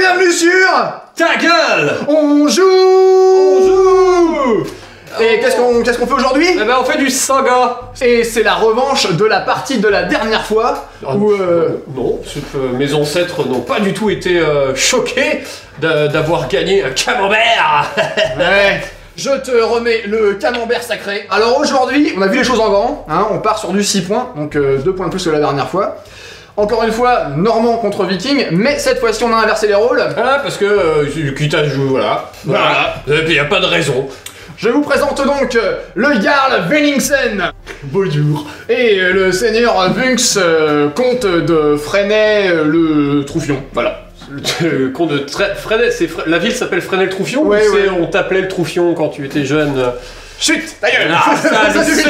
bienvenue sur Ta gueule. On joue. Et qu'est-ce qu'on fait aujourd'hui? Eh ben on fait du saga. Et c'est la revanche de la partie de la dernière fois où Non, mes ancêtres n'ont pas du tout été choqués d'avoir gagné un camembert. Ouais. Je te remets le camembert sacré. Alors aujourd'hui, on a vu les choses en grand, hein, on part sur du 6 points, donc 2 points de plus que la dernière fois. Encore une fois, Normand contre Viking, mais cette fois-ci on a inversé les rôles. Voilà, parce que quitte à jouer, voilà. Et puis y a pas de raison. Je vous présente donc le Jarl Venningsen. Bonjour. Et le seigneur Vunx, comte de Fresnay le Troufion. Voilà. Le comte de Fresnay, la ville s'appelle Fresnay-le-Troufion. Ouais, ou ouais. On t'appelait le Troufion quand tu étais jeune. Chut, ta gueule. Ça suffit.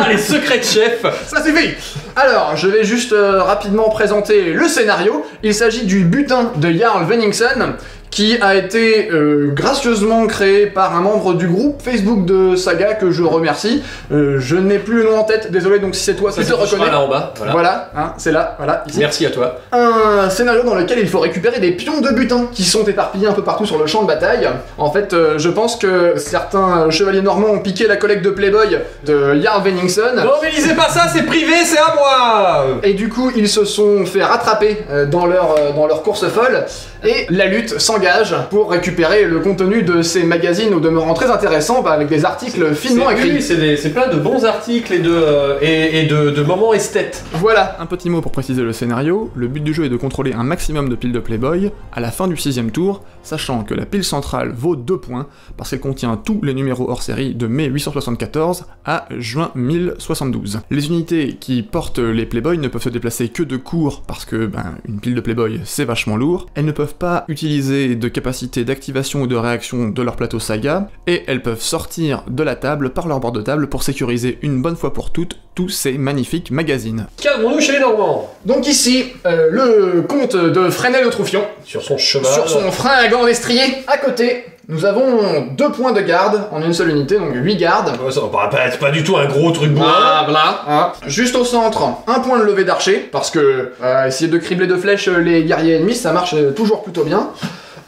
Les secrets de chef. Ça suffit. Alors, je vais juste rapidement présenter le scénario. Il s'agit du butin de Jarl Venningsen, qui a été gracieusement créé par un membre du groupe Facebook de Saga que je remercie. Je n'ai plus le nom en tête, désolé, donc si c'est toi, ça te reconnaît. Là en bas. Voilà, hein, c'est là, voilà, ici. Merci à toi. Un scénario dans lequel il faut récupérer des pions de butin qui sont éparpillés un peu partout sur le champ de bataille. En fait, je pense que certains chevaliers normands ont piqué la collecte de Playboy de Jarl Venningsen. Non mais lisez pas ça, c'est privé, c'est à moi. Et du coup, ils se sont fait rattraper dans leur course folle. Et la lutte s'engage pour récupérer le contenu de ces magazines au demeurant très intéressant, avec des articles finement écrits. Oui, c'est plein de bons articles et de moments esthètes. Voilà. Un petit mot pour préciser le scénario, le but du jeu est de contrôler un maximum de piles de Playboy à la fin du 6ème tour, sachant que la pile centrale vaut 2 points, parce qu'elle contient tous les numéros hors série de mai 874 à juin 1072. Les unités qui portent les Playboy ne peuvent se déplacer que de court, parce que, une pile de Playboy c'est vachement lourd, elles ne peuvent pas utiliser de capacité d'activation ou de réaction de leur plateau saga, et elles peuvent sortir de la table par leur bord de table pour sécuriser une bonne fois pour toutes tous ces magnifiques magazines. Qu'avons-nous chez les Normands? Donc ici, le comte de Fresnay le Troufion, Sur son cheval. sur son fringant destrier. À côté, nous avons 2 points de garde en une seule unité, donc 8 gardes. Ouais, ça va pas être pas du tout un gros truc bourrin. Voilà, hein. Juste au centre, un point de levée d'archer, parce que essayer de cribler de flèches les guerriers ennemis, ça marche toujours plutôt bien.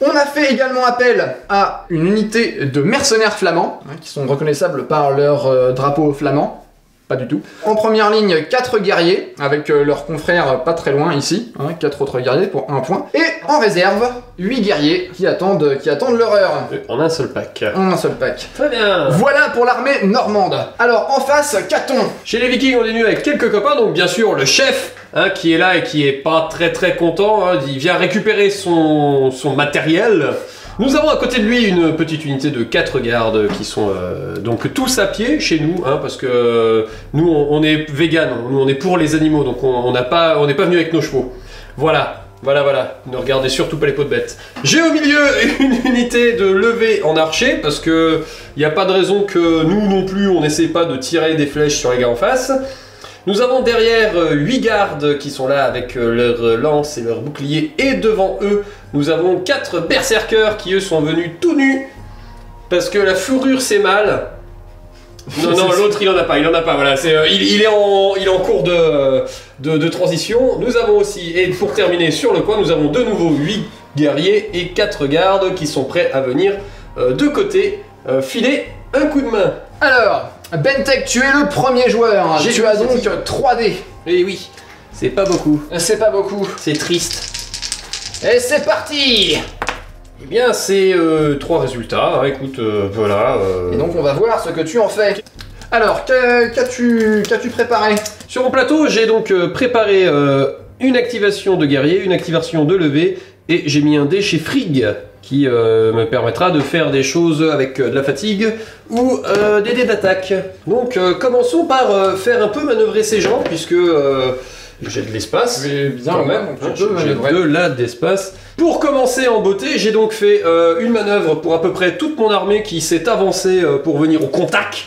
On a fait également appel à une unité de mercenaires flamands, hein, qui sont reconnaissables par leur drapeau flamand. Pas du tout. En première ligne, 4 guerriers, avec leurs confrères pas très loin ici, hein, 4 autres guerriers pour 1 point. Et en réserve, 8 guerriers qui attendent leur heure. En un seul pack. En un seul pack. Très bien. Voilà pour l'armée normande. Alors, en face, qu'a-t-on? Chez les Vikings, on est venu avec quelques copains, donc bien sûr le chef, hein, qui est là et qui est pas très content, hein, il vient récupérer son matériel. Nous avons à côté de lui une petite unité de 4 gardes qui sont donc tous à pied chez nous, hein, parce que nous on est vegan, nous on est pour les animaux, donc on n'est pas venu avec nos chevaux. Voilà. Ne regardez surtout pas les peaux de bête. J'ai au milieu une unité de levée en archer, parce que y a pas de raison que nous non plus on n'essaie pas de tirer des flèches sur les gars en face. Nous avons derrière 8 gardes qui sont là avec leurs lances et leurs boucliers, et devant eux, nous avons 4 berserkers qui eux sont venus tout nus, parce que la fourrure c'est mal. Non, l'autre il en a pas, voilà, il est en cours de transition. Nous avons aussi, et pour terminer sur le coin, nous avons de nouveau 8 guerriers et 4 gardes qui sont prêts à venir de côté filer un coup de main. Alors, Bentek, tu es le premier joueur. Tu as donc 3 dés. Eh oui, c'est pas beaucoup. C'est pas beaucoup. C'est triste. Et c'est parti. Eh bien, c'est 3 résultats. Hein, écoute, voilà. Et donc, on va voir ce que tu en fais. Alors, qu'as-tu préparé? Sur mon plateau, j'ai donc préparé une activation de guerrier, une activation de levée, et j'ai mis un dé chez Frigg, qui me permettra de faire des choses avec de la fatigue ou des dés d'attaque. Donc commençons par faire un peu manœuvrer ces gens, puisque j'ai de l'espace. Mais bien quand même, j'ai de l'espace. Pour commencer en beauté, j'ai donc fait une manœuvre pour à peu près toute mon armée qui s'est avancée pour venir au contact.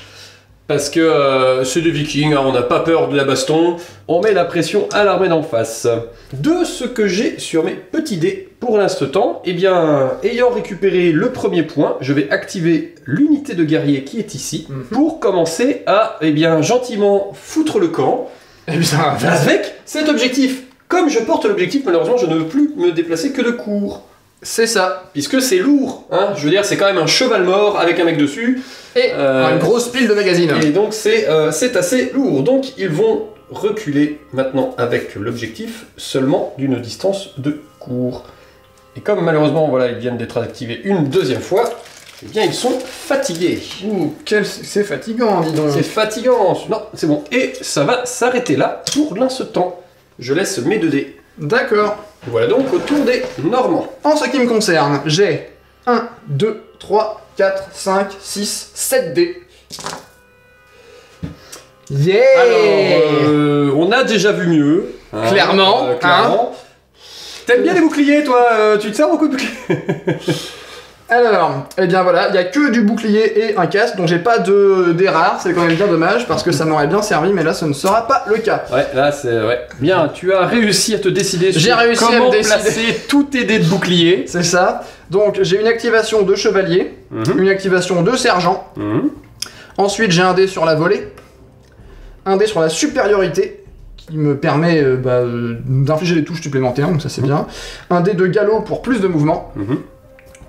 Parce que c'est des Vikings, hein, on n'a pas peur de la baston, on met la pression à l'armée d'en face. De ce que j'ai sur mes petits dés pour l'instant, eh bien, ayant récupéré le premier point, je vais activer l'unité de guerrier qui est ici, pour commencer à, eh bien, gentiment foutre le camp. Eh bien, avec cet objectif. Comme je porte l'objectif, malheureusement, je ne veux plus me déplacer que de court. C'est ça. Puisque c'est lourd, hein. Je veux dire, c'est quand même un cheval mort avec un mec dessus. Et une grosse pile de magazines. Et donc c'est assez lourd. Donc ils vont reculer maintenant avec l'objectif seulement d'une distance de cours. Et comme malheureusement voilà, ils viennent d'être activés une deuxième fois, eh bien ils sont fatigués. Ouh, c'est fatigant, dis donc. C'est fatigant. Non, c'est bon. Et ça va s'arrêter là pour l'instant. Je laisse mes 2 dés. D'accord. Voilà donc au tour des Normands. En ce qui me concerne, j'ai 1, 2, 3, 4, 5, 6, 7 dés. Yeah. Alors, on a déjà vu mieux. Hein, Clairement, clairement. T'aimes bien les boucliers, toi tu te sers beaucoup de boucliers? Alors, eh bien voilà, il n'y a que du bouclier et un casque, donc j'ai pas de dés rares, c'est quand même bien dommage, parce que ça m'aurait bien servi, mais là ce ne sera pas le cas. Ouais, là c'est... Ouais. Bien, tu as réussi à te décider sur comment placer tous tes dés de bouclier. C'est ça. Donc j'ai une activation de chevalier, une activation de sergent, ensuite j'ai un dé sur la volée, un dé sur la supériorité, qui me permet d'infliger des touches supplémentaires, donc ça c'est bien, un dé de galop pour plus de mouvement,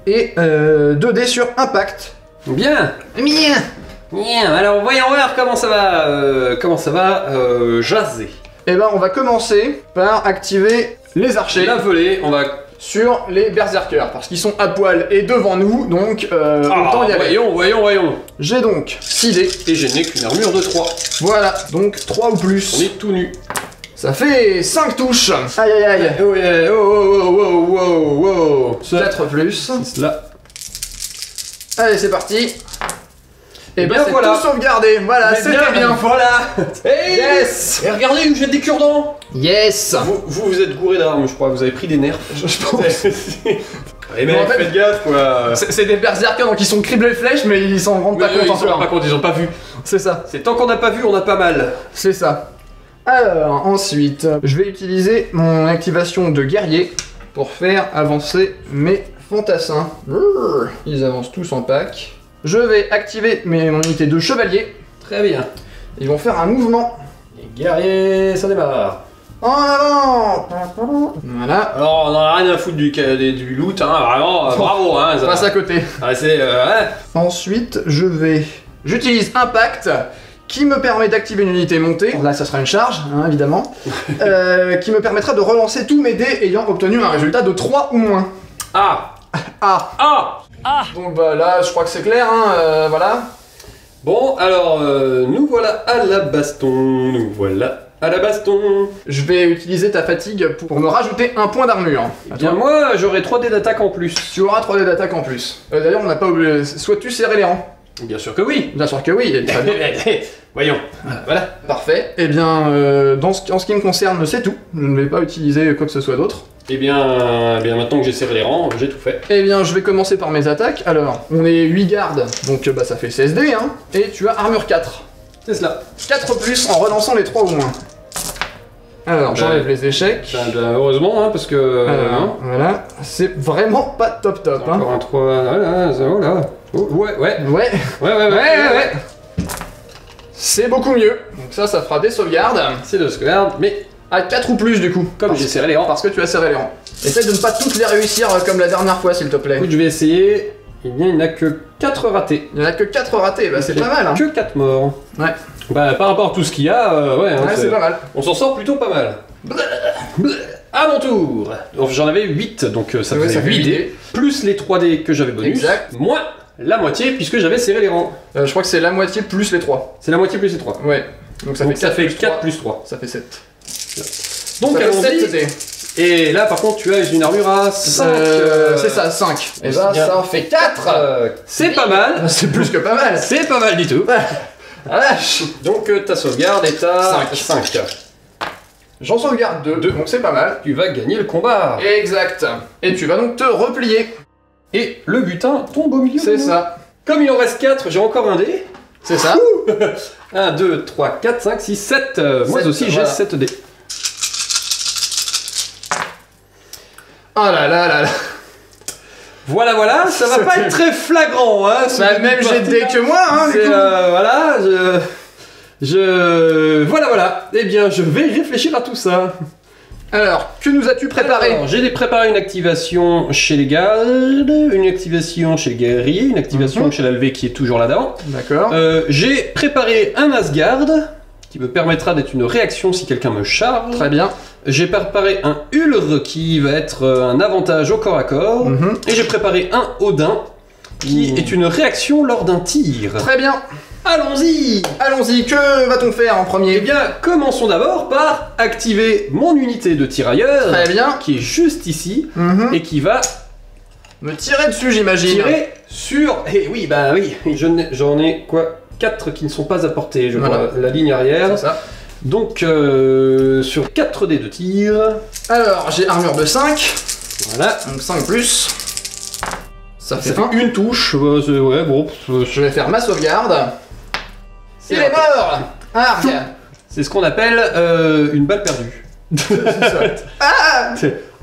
et 2 dés sur impact. Bien. Bien. Alors voyons voir comment ça va jaser. Et ben on va commencer par activer les archers. La volée, on va... Sur les berserkers, parce qu'ils sont à poil et devant nous, donc autant y aller. Voyons. J'ai donc 6 dés. Et je n'ai qu'une armure de 3. Voilà, donc 3 ou plus. On est tout nu. Ça fait 5 touches. Aïe aïe aïe. Oh yeah, wow. 4 plus. C'est là. Allez, c'est parti. Et bien c'est voilà. tout sauvegardé. Voilà, c'était bien. Voilà. Hey, yes. Et regardez, ils me jettent des cure-dents. Yes. Vous êtes gouré d'armes, je crois. Vous avez pris des nerfs. Je pense. Les mecs, en fait, faites gaffe, quoi. C'est des berserkers, donc ils sont criblés flèches, mais ils s'en rendent pas compte Ils s'en rendent encore. pas compte, ils ont pas vu. C'est ça. C'est tant qu'on n'a pas vu, on a pas mal. C'est ça. Alors, ensuite, je vais utiliser mon activation de guerrier pour faire avancer mes fantassins. Ils avancent tous en pack. Je vais activer mon unité de chevalier. Très bien. Ils vont faire un mouvement. Les guerriers, ça démarre. En avant. Voilà. Alors, on en a rien à foutre du loot, hein, vraiment, bravo, hein. Passe à côté. Ah, c'est... ouais. Ensuite, j'utilise Impact, qui me permet d'activer une unité montée. Là, ça sera une charge, hein, évidemment. Qui me permettra de relancer tous mes dés ayant obtenu un résultat de 3 ou moins. Ah. Donc bah là, je crois que c'est clair, hein, voilà. Bon, alors, nous voilà à la baston. Je vais utiliser ta fatigue pour me rajouter un point d'armure. Bien, moi, j'aurai 3 dés d'attaque en plus. Tu auras 3 dés d'attaque en plus. D'ailleurs, on n'a pas oublié. Souhaites-tu serrer les rangs? Bien sûr que oui. Bien sûr que oui, très bien. Voyons. Voilà. Parfait. Eh bien, en ce qui me concerne, c'est tout. Je ne vais pas utiliser quoi que ce soit d'autre. Eh bien, maintenant que j'ai serré les rangs, j'ai tout fait. Eh bien, je vais commencer par mes attaques. Alors, on est 8 gardes, donc bah, ça fait 16 dés, hein. Et tu as armure 4. C'est cela. 4 plus en relançant les 3 ou moins. Alors, j'enlève les échecs. Heureusement, hein, parce que... Alors, voilà. C'est vraiment pas top top, hein. Encore un 3... Voilà. Oh, ouais. Ouais. C'est beaucoup mieux. Donc ça fera des sauvegardes. C'est de sauvegarde, mais... À 4 ou plus du coup. Comme j'ai serré les rangs. Parce que tu as serré les rangs. Essaye de ne pas toutes les réussir comme la dernière fois, s'il te plaît. Écoute, je vais essayer. Eh bien, il n'y en a que 4 ratés. Il n'y en a que 4 ratés, bah c'est pas mal, hein. Que 4 morts. Ouais. Bah, par rapport à tout ce qu'il y a, ouais, c'est pas mal. On s'en sort plutôt pas mal. À mon tour. Donc, j'en avais 8, donc ça faisait 8 dés. Plus les 3 dés que j'avais bonus. Exact. Moins la moitié, puisque j'avais serré les rangs. Je crois que c'est la moitié plus les 3. C'est la moitié plus les 3. Ouais. Donc ça fait 4 plus 3. Ça fait 7. Donc allons-y. Et là par contre tu as une armure à 5. C'est ça, 5. Et bah ça en fait 4. C'est pas mal. C'est plus que pas mal. C'est pas mal du tout. Donc ta sauvegarde est à 5. J'en sauvegarde 2, donc c'est pas mal. Tu vas gagner le combat. Exact. Et tu vas donc te replier. Et le butin tombe au milieu. C'est ça. Comme il en reste 4, j'ai encore un dé. C'est ça. 1, 2, 3, 4, 5, 6, 7. Moi aussi j'ai 7 dés. Oh là là là là. Voilà, ça va pas être très flagrant, hein. C'est le même jet de dés que moi, hein. C'est voilà, voilà. Eh bien, je vais réfléchir à tout ça. Alors, que nous as-tu préparé? Alors, j'ai préparé une activation chez les gardes, une activation chez les guerriers, une activation chez l'alvé qui est toujours là-dedans. D'accord. J'ai préparé un Asgard qui me permettra d'être une réaction si quelqu'un me charge. Très bien. J'ai préparé un Ulr qui va être un avantage au corps à corps. Et j'ai préparé un Odin qui est une réaction lors d'un tir. Très bien. Allons-y! Allons-y, que va-t-on faire en premier? Eh bien, commençons d'abord par activer mon unité de tirailleur. Très bien. Qui est juste ici et qui va Me tirer dessus, j'imagine. tirer sur... Eh oui, bah oui, j'en ai quoi 4 qui ne sont pas apportés, je Voilà. vois, la ligne arrière. C'est ça. Donc, sur 4 dés de tir, Alors, j'ai armure de 5, voilà. donc 5 plus. Ça fait Ça 1. fait une touche, ouais, bon, Je vais faire ma sauvegarde. Il est raté. mort. Argue. C'est ce qu'on appelle une balle perdue. Ah,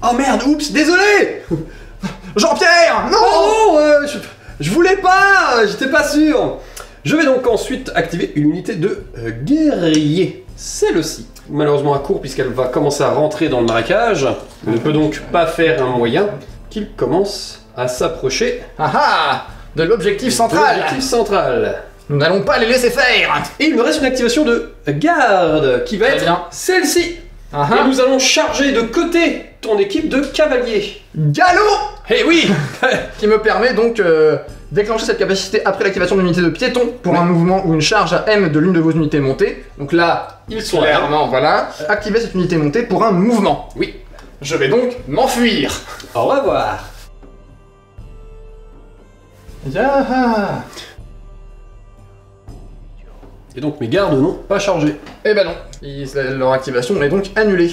Oh merde, oups, désolé. Jean-Pierre, non. Oh, je voulais pas, j'étais pas sûr. Je vais donc ensuite activer une unité de guerrier. Celle-ci, malheureusement à court puisqu'elle va commencer à rentrer dans le marécage, ne peut donc pas faire un moyen qu'il commence à s'approcher Ah ah, de l'objectif de central. l'objectif central. Nous n'allons pas les laisser faire. Et il me reste une activation de garde qui va Très être bien. celle-ci. Ah Et ah. nous allons charger de côté ton équipe de cavaliers. Galop, Eh oui. qui me permet donc déclencher cette capacité après l'activation d'une unité de piéton pour un mouvement ou une charge à M de l'une de vos unités montées. Donc là, Ils sont là. clairement, voilà. Activer cette unité montée pour un mouvement. Oui. Je vais donc m'enfuir. Au revoir. Yaha. Et donc mes gardes n'ont pas chargé. Eh ben non, leur activation est donc annulée.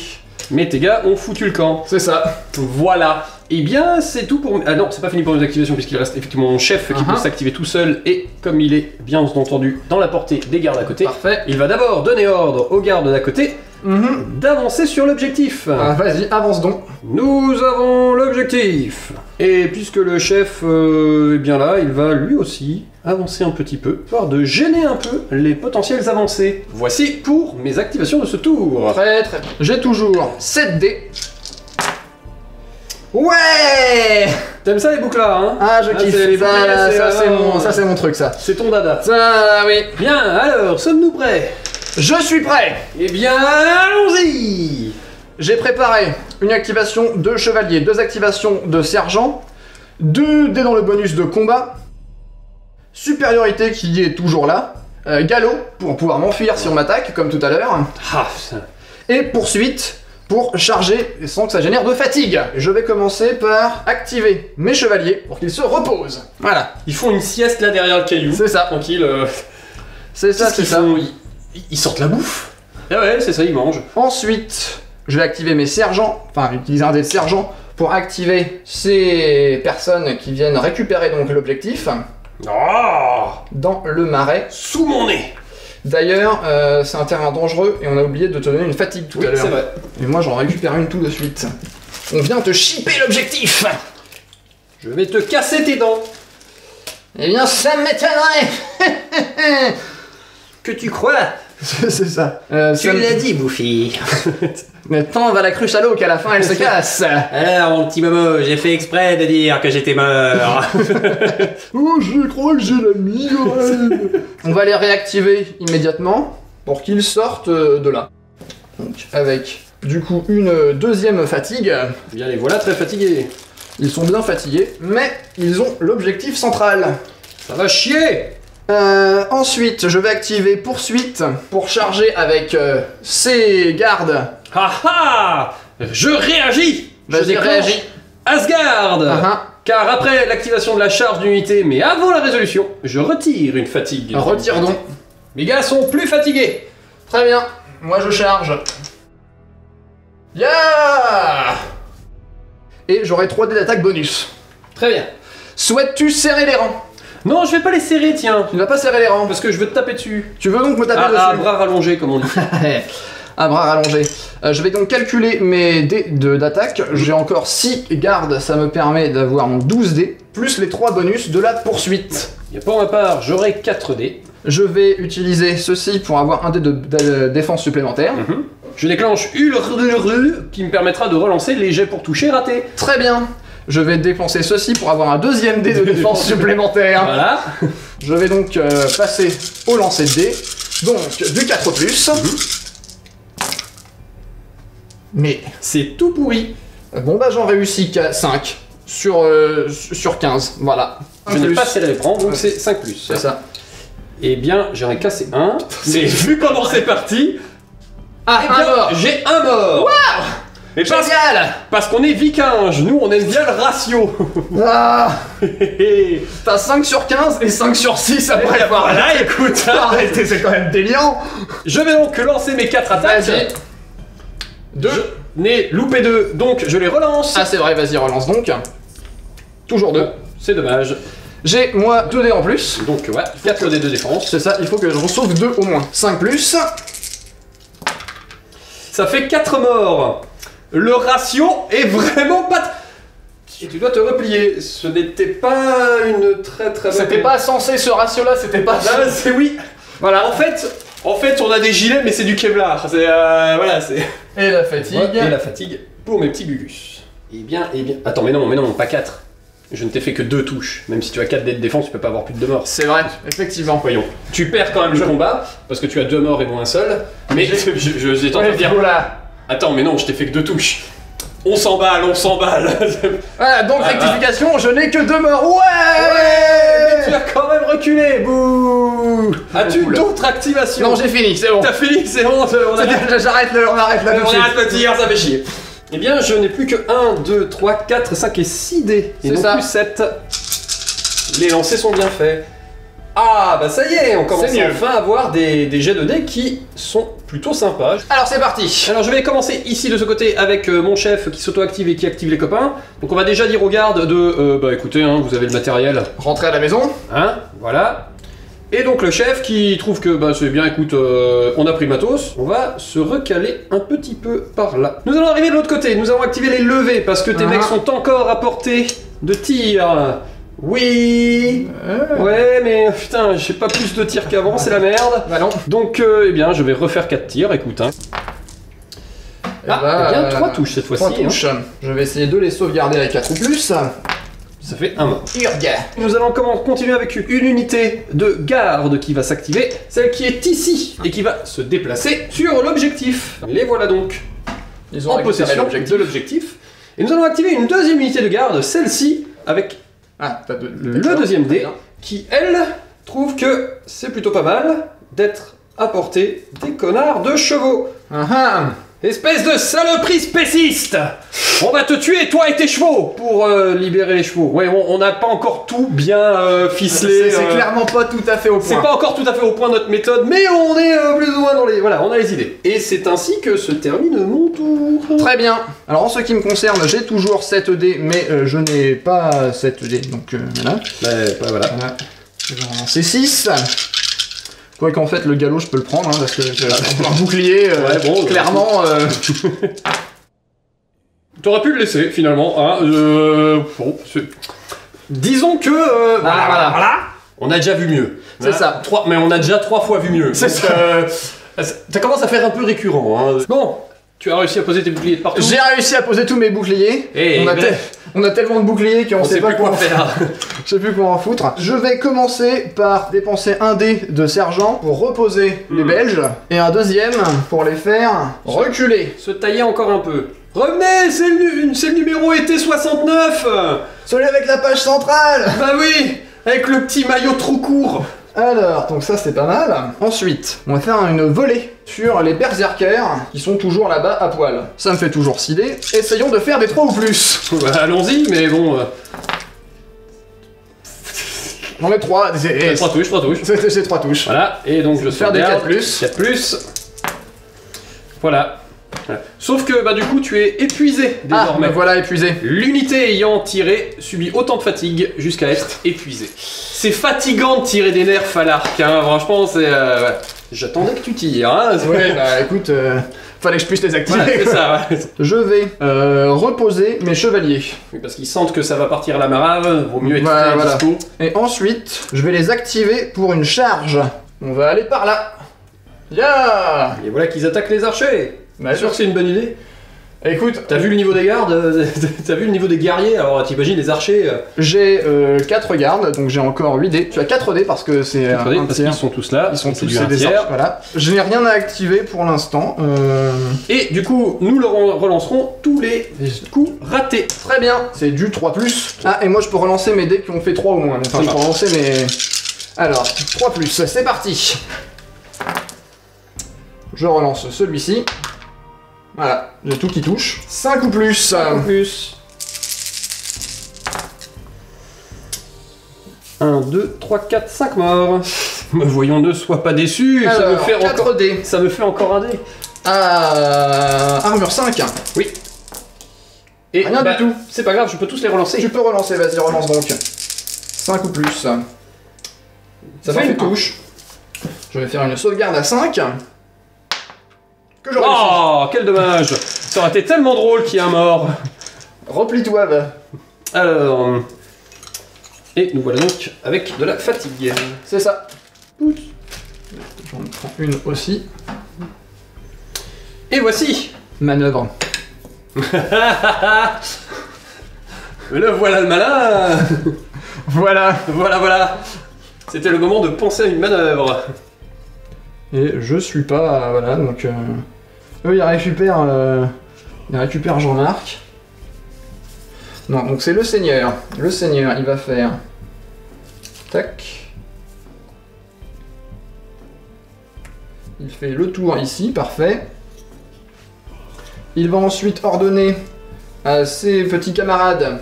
Mais tes gars ont foutu le camp. C'est ça. Voilà. Eh bien, c'est tout pour... Ah non, c'est pas fini pour mes activations, puisqu'il reste effectivement mon chef qui peut s'activer tout seul, et comme il est, bien entendu, dans la portée des gardes à côté, Parfait. il va d'abord donner ordre aux gardes d'à côté d'avancer sur l'objectif. Ah, vas-y, avance donc. Nous avons l'objectif. Et puisque le chef est bien là, il va lui aussi avancer un petit peu, histoire de gêner un peu les potentielles avancées. Voici pour mes activations de ce tour. Très très bien. J'ai toujours 7 dés. Ouais. T'aimes ça les boucles là, hein? Ah, je kiffe. c'est les boucles, Ça, c'est mon truc, ça. C'est ton dada. Ça, oui. Bien, alors, sommes-nous prêts? Je suis prêt. Eh bien, allons-y! J'ai préparé une activation de chevalier, 2 activations de sergent, 2 dés dans le bonus de combat, supériorité qui est toujours là, galop pour pouvoir m'enfuir si on m'attaque, comme tout à l'heure, Ah, putain. et poursuite pour charger sans que ça génère de fatigue. Je vais commencer par activer mes chevaliers pour qu'ils se reposent. Voilà, Ils font une sieste là derrière le caillou. c'est ça, Tranquille. c'est ça, Qu'est-ce c'est qu'ils ça. font ils sortent la bouffe. Ah ouais, c'est ça, ils mangent. Ensuite, je vais activer mes sergents, enfin utiliser un dé de sergent pour activer ces personnes qui viennent récupérer donc l'objectif Oh! dans le marais. Sous mon nez. D'ailleurs, c'est un terrain dangereux et on a oublié de te donner une fatigue tout Oui, à l'heure. c'est vrai. Et moi j'en récupère une tout de suite. On vient te chipper l'objectif. Je vais te casser tes dents. Eh bien ça m'étonnerait. Que tu crois? C'est ça. dit, Bouffi. Mais tant va la cruche à l'eau qu'à la fin elle se casse. Alors, mon petit Momo, j'ai fait exprès de dire que j'étais mort. Oh, je crois que j'ai la migraine. On va les réactiver immédiatement pour qu'ils sortent de là. Donc, avec du coup une deuxième fatigue. Bien, les voilà très fatigués. Ils sont bien fatigués, mais ils ont l'objectif central. Ça va chier. Ensuite, je vais activer poursuite pour charger avec ces gardes. Ha ha! Je réagis. Je Vas-y, déclenche réagis. Asgard. Ah, Car après l'activation de la charge d'unité, mais avant la résolution, je retire une fatigue. retire donc. Mes gars sont plus fatigués. Très bien, moi je charge. Yeah. Et j'aurai 3 dés d'attaque bonus. Très bien. Souhaites-tu serrer les rangs? Non, je vais pas les serrer, tiens. Tu ne vas pas serrer les rangs. Parce que je veux te taper dessus. Tu veux donc me taper À dessus? bras rallongés, comme on dit. À bras rallongés. Je vais donc calculer mes dés d'attaque. J'ai encore 6 gardes, ça me permet d'avoir mon 12 dés, plus les 3 bonus de la poursuite. Et pour ma part, j'aurai 4 dés. Je vais utiliser ceci pour avoir un dé de défense supplémentaire. Je déclenche Ulrrr qui me permettra de relancer les jets pour toucher raté. Très bien. Je vais dépenser ceci pour avoir un deuxième dé de défense supplémentaire. Voilà. Je vais donc passer au lancer de dés. Donc du 4+. Mais C'est tout pourri. bon bah j'en réussis qu'à 5 sur 15. Voilà. Je n'ai pas celle à les prendre, donc c'est 5+. C'est ça. Eh bien, j'en ai cassé un. Mais vu comment c'est parti, Ah, eh un bien, mort. j'ai un mort. Mais Génial. parce qu'on est vikinge, nous on aime bien le ratio. Ah, t'as 5 sur 15 et 5 sur 6 après avoir... Voilà, écoute. Arrêtez, c'est quand même déliant. Je vais donc lancer mes 4 attaques. Vas-y. 2. Je n'ai loupé 2, donc je les relance. Ah c'est vrai, vas-y, relance donc. Toujours 2. C'est dommage. J'ai, moi, 2 dés en plus. Donc ouais, 4 dés de défense. C'est ça, il faut que je sauve 2 au moins. 5+. Ça fait 4 morts. Le ratio est vraiment pas... Et tu dois te replier. Ce n'était pas une très très bonne... C'était pas censé ce ratio-là, c'était pas... Ah, c'est oui. Voilà, en fait, on a des gilets, mais c'est du Kevlar. C'est voilà, c'est... Et la fatigue. Et la fatigue pour mes petits Gugus. Eh bien... Attends, mais non, pas 4. Je ne t'ai fait que 2 touches. Même si tu as 4 dés de défense, tu peux pas avoir plus de 2 morts. C'est vrai, effectivement. Voyons. Tu perds quand même le combat, parce que tu as 2 morts et moi un seul. Mais j'ai tenté de dire... Voilà. Attends, mais non, je t'ai fait que 2 touches. On s'emballe, on s'emballe. Voilà, donc rectification, je n'ai que 2 morts. Mais tu Ouais. as quand même reculé. Bouh. As-tu Cool. d'autres activations? Non, j'ai fini, c'est bon. T'as fini, c'est bon. On a... On arrête là tout de On suite. arrête de dire, ça fait chier. Eh bien, je n'ai plus que 1, 2, 3, 4, 5 et 6 dés. Et C'est non ça. plus 7. Les lancers sont bien faits. Ah, bah ça y est, on commence C'est mieux. enfin à avoir des jets de dés qui sont plutôt sympas. Alors c'est parti. Alors je vais commencer ici de ce côté avec mon chef qui s'auto-active et qui active les copains. Donc on va déjà dire aux gardes de... bah écoutez, hein, vous avez le matériel. Rentrez à la maison. Hein, voilà. Et donc le chef qui trouve que bah c'est bien, écoute, on a pris le matos, on va se recaler un petit peu par là. Nous allons arriver de l'autre côté, nous allons activer les levées parce que tes mecs sont encore à portée de tir. Oui. Ouais, mais putain, j'ai pas plus de tirs qu'avant, c'est la merde. Bah non. Donc eh bien je vais refaire 4 tirs, écoute. Hein. Eh bah, eh bien 3 touches cette fois-ci. 3 touches. Je vais essayer de les sauvegarder avec 4 ou plus. Ça fait 1 mort. Urga. Nous allons continuer avec une unité de garde qui va s'activer, celle qui est ici, et qui va se déplacer sur l'objectif. Les voilà donc Ils en récupéré possession de l'objectif. Et nous allons activer une deuxième unité de garde, celle-ci, avec Ah, t'as le deuxième dé, qui, elle, trouve que c'est plutôt pas mal d'être à portée des connards de chevaux. Espèce de saloperie spéciste! On va te tuer, toi et tes chevaux, pour libérer les chevaux. Ouais, on n'a pas encore tout bien ficelé. C'est clairement pas tout à fait au point. C'est pas encore tout à fait au point notre méthode, mais on est plus ou moins dans les... Voilà, on a les idées. Et c'est ainsi que se termine mon tour. Très bien. Alors en ce qui me concerne, j'ai toujours 7 dés, mais je n'ai pas 7 dés, donc voilà. Voilà. Voilà. Je vais en lancer 6. Quoi qu'en fait, le galop, je peux le prendre, hein, parce que j'ai un bouclier, Ouais, bon, clairement... T'aurais pu le laisser, finalement. Hein, bon, disons que... voilà. On a déjà vu mieux. C'est ça. Mais on a déjà 3 fois vu mieux. C'est Donc, ça commence à faire un peu récurrent. Hein. Bon, tu as réussi à poser tes boucliers de partout. J'ai réussi à poser tous mes boucliers. Et On a tellement de boucliers qu'on on sait sait pas plus quoi faire. Je sais plus quoi en foutre. Je vais commencer par dépenser un dé de sergent pour reposer les Belges, et un deuxième pour les faire reculer. Se tailler encore un peu. Revenez, c'est le numéro été 69. Celui avec la page centrale. Bah oui, avec le petit maillot trop court. Alors, donc ça c'est pas mal. Ensuite, on va faire une volée sur les berserkers qui sont toujours là-bas à poil. Ça me fait toujours 6 dés. Essayons de faire des 3 ou plus. Bah, allons-y, mais bon... J'en ai 3. 3 touches, 3 touches. C'est 3 touches. Voilà, et donc je Faire des sauvegarde. 4+. 4+. Voilà. Sauf que bah du coup tu es épuisé Ah, désormais. me voilà épuisé. L'unité ayant tiré subit autant de fatigue jusqu'à être épuisée. C'est fatigant de tirer des nerfs à l'arc, hein. Franchement c'est... ouais. J'attendais que tu tires, hein. Ouais, bah écoute, fallait que je puisse les activer. Voilà, c'est ça, ouais. Je vais reposer mes chevaliers. Oui, parce qu'ils sentent que ça va partir à la marave, vaut mieux être Bah, très voilà. dispo. Et ensuite, je vais les activer pour une charge. On va aller par là. Ya. Et voilà qu'ils attaquent les archers. Bah, Sûr que c'est une bonne idée? Écoute, T'as vu le niveau des gardes? T'as vu le niveau des guerriers? Alors t'imagines les archers? j'ai 4 gardes, donc j'ai encore 8 dés. Tu as 4 dés parce que c'est un Parce qu'ils tiers. sont tous là. Ils sont c'est tous du un des tiers. arches, voilà. Je n'ai rien à activer pour l'instant. Et du coup, nous le relancerons tous les coups ratés. Très bien, c'est du 3+. Ah, et moi je peux relancer mes dés qui ont fait 3 au moins. Enfin, Ça je peux marche. relancer mes... Alors, 3+, c'est parti. Je relance celui-ci. Voilà, j'ai tout qui touche. 5 ou plus. Plus. 1, 2, 3, 4, 5 morts. Mais voyons, ne sois pas déçu. Ça me Alors, fait 4 encore... dés. Ça me fait encore un dé. Armure 5. Oui. Et Rien du tout. C'est pas grave, je peux tous les relancer. Tu peux relancer, vas-y, relance donc. 5 ou plus. Ça fait une touche. Je vais faire une sauvegarde à 5. Que je réussis. Oh, quel dommage. Ça aurait été tellement drôle qu'il y ait un mort. Replie-toi, va. Alors... Et nous voilà donc avec de la fatigue. C'est ça. J'en prends une aussi. Et voici. Manœuvre. Le voilà le malin. Voilà. Voilà. C'était le moment de penser à une manœuvre. Et je suis pas... voilà, donc... eux, ils récupèrent Jean-Marc. Non, donc c'est le seigneur. Le seigneur, il va faire... Tac. Il fait le tour ici, parfait. Il va ensuite ordonner à ses petits camarades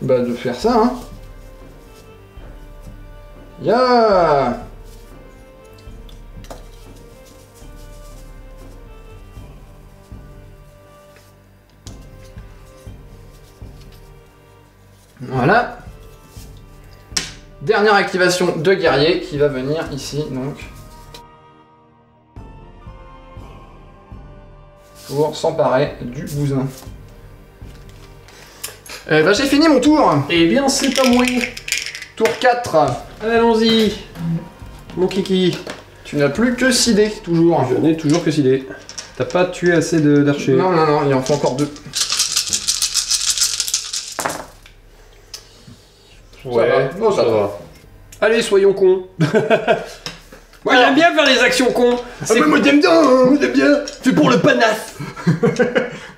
de faire ça, hein. Ya. Voilà. Dernière activation de guerrier qui va venir ici, donc. Pour s'emparer du bousin. J'ai fini mon tour. Eh bien, c'est à moi. Tour 4. Allons-y. Mon kiki. Tu n'as plus que 6 dés, toujours. Je n'ai toujours que 6 dés. T'as pas tué assez d'archers. Non, il en faut encore 2. Ça va. Allez, soyons cons. Moi, j'aime bien faire les actions cons. moi j'aime bien, hein. Moi, j'aime bien. C'est pour le panache.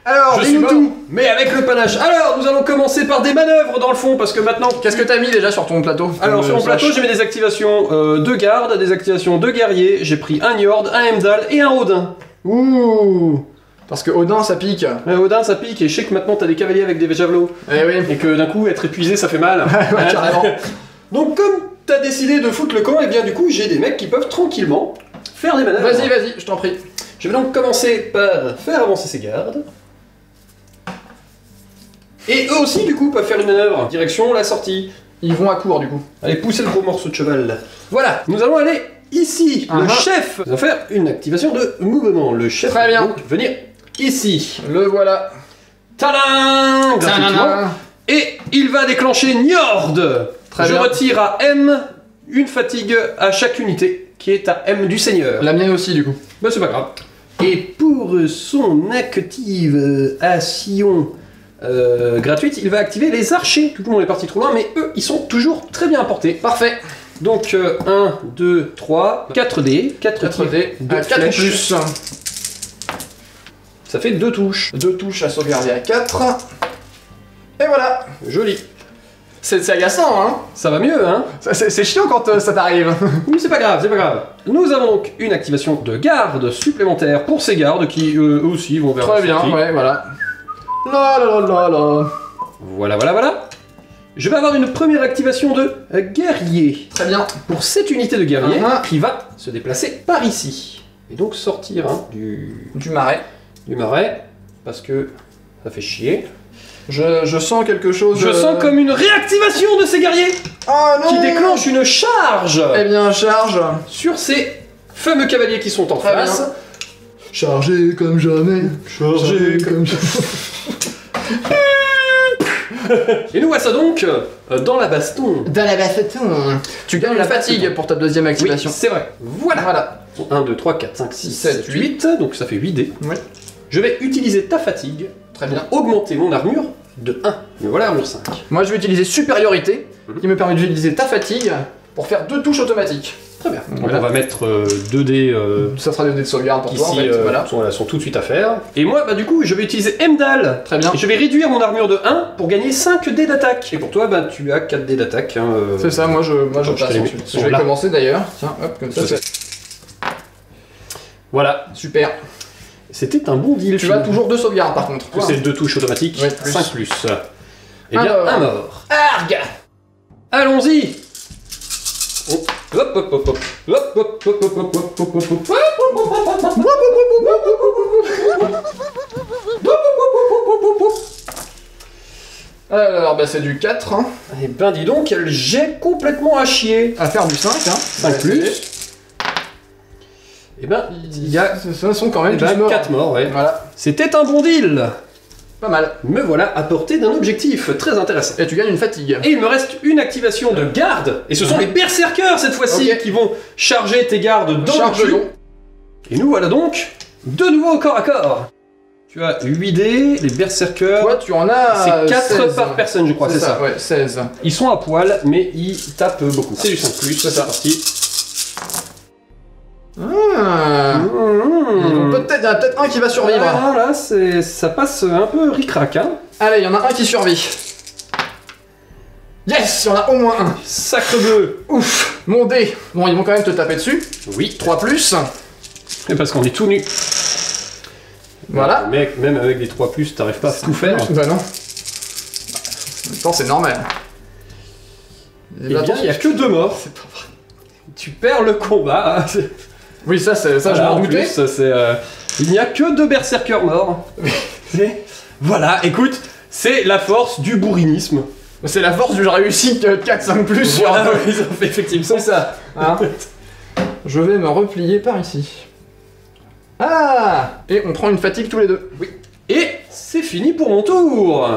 Alors, Je suis dis-nous mort, tout. mais avec le panache. Alors, nous allons commencer par des manœuvres dans le fond, parce que maintenant... Qu'est-ce que t'as mis déjà sur ton plateau? Alors, sur mon plateau, j'ai mis des activations de garde, des activations de guerrier. J'ai pris un Njord, un Heimdall et un Odin. Ouh. Parce que Odin, ça pique. Odin, ça pique, et je sais que maintenant, t'as des cavaliers avec des javelots. Eh oui. Et que d'un coup, être épuisé, ça fait mal. Ouais, carrément. Donc, comme t'as décidé de foutre le camp, et bien du coup, j'ai des mecs qui peuvent tranquillement faire des manœuvres. Vas-y, je t'en prie. Je vais donc commencer par faire avancer ces gardes. Et eux aussi, du coup, peuvent faire une manœuvre. Direction la sortie. Ils vont à court, du coup. Allez, poussez le gros morceau de cheval. Voilà, nous allons aller ici. Le chef va faire une activation de mouvement. Le chef Très bien. va donc venir ici. Le voilà. Tadam! Gratuitement. Et il va déclencher Njord. Très Je bien. retire à M une fatigue à chaque unité, qui est à M du seigneur. La mienne aussi, du coup. Bah c'est pas grave. Et pour son activation gratuite, il va activer les archers. Tout le monde est parti trop loin, mais eux, ils sont toujours très bien portés. Parfait. Donc 1, 2, 3, 4 dés. 4 dés. de 4 flèches. plus. Ça fait 2 touches. 2 touches à sauvegarder à 4. Et voilà. Joli. C'est agaçant, hein. Ça va mieux, hein? C'est chiant quand ça t'arrive. Mais c'est pas grave, c'est pas grave. Nous avons donc une activation de garde supplémentaire pour ces gardes qui eux aussi vont vers Très la bien, sortie. ouais, voilà. La. Voilà. Je vais avoir une première activation de guerrier. Très bien. Pour cette unité de guerrier Uh-huh. qui va se déplacer par ici. Et donc sortir Du marais. du marais, parce que ça fait chier. Je sens quelque chose... Je sens comme une réactivation de ces guerriers Oh non. qui déclenche une charge Eh bien, charge. sur ces fameux cavaliers qui sont en Très face. bien. Chargé comme jamais. Chargé comme jamais. Et nous voici donc dans la baston. Dans la baston. Tu gagnes la fatigue pour ta deuxième Oui, activation. c'est vrai. Voilà. Voilà. 1, 2, 3, 4, 5, 6, 7, 8. Donc ça fait 8 dés. Oui. je vais utiliser ta fatigue Très bien. pour augmenter mon armure de 1. Me voilà armure 5. Moi, je vais utiliser supériorité, qui me permet d'utiliser ta fatigue pour faire 2 touches automatiques. Très bien. Donc Voilà. on va mettre 2 dés Ça sera des dés de sauvegarde pour qui toi, en ici fait. Voilà. sont tout de suite à faire. Et moi, bah du coup, je vais utiliser Emdal. Très bien. Et je vais réduire mon armure de 1 pour gagner 5 dés d'attaque. Et pour toi, bah tu as 4 dés d'attaque. Hein, C'est ça, moi je Attends, je passe te les mets. ensuite. Ils sont Je vais là. commencer d'ailleurs. Tiens, hop, comme ça, Ça, c'est Voilà. super. C'était un bon deal. Tu as toujours 2 sauvegardes par contre. C'est 2 touches automatiques. Ouais, plus. 5 plus. Eh bien, Alors. un mort. Arg. Allons-y. Oh. Hop, hop, hop, hop. Hop, hop, hop, hop, hop, hop, hop, hop, hop. Alors, bah c'est du 4, hein. Eh ben dis donc, elle jette complètement à chier. À faire du 5, hein. 5 plus. Eh ben, il y a Ça sont quand même tous morts. 4 morts, ouais. Voilà, C'était un bon deal. pas mal. Me voilà à portée d'un objectif très intéressant. Et tu gagnes une fatigue. Et il me reste une activation de garde. Et ce sont les berserkers cette fois-ci Ok. qui vont charger tes gardes dans Charge le cul. long. Et nous voilà donc de nouveau au corps à corps. Tu as 8 dés, les berserkers. Toi, tu en as. C'est 4 16. par personne, je crois, c'est ça. Ouais, 16. Ils sont à poil, mais ils tapent beaucoup. C'est du 5 plus, C'est c'est ça. parti. Ah. Il y en a peut-être un qui va survivre. Ah, non, là, ça passe un peu ric-rac, hein. Allez, il y en a un qui survit. Yes, il y en a au moins un. Sacre bleu. Ouf, mon dé. Bon, ils vont quand même te taper dessus. Oui. 3 plus. Et parce qu'on est tout nu. Voilà. Mec, même avec des 3 plus, t'arrives pas à tout faire. Bah non. En même temps, c'est normal. Eh bien, il n'y a que 2 morts. C'est pas vrai. Tu perds le combat. Hein. Oui, ça, je Voilà, m'en en doutais. plus, c'est, il n'y a que 2 berserkers morts. Voilà, écoute, c'est la force du bourrinisme. C'est la force du réussi 4-5 plus sur Voilà, un peu. ils ont fait effectivement C'est ça. Hein. Je vais me replier par ici. Ah. Et on prend une fatigue tous les deux. Oui. Et c'est fini pour mon tour.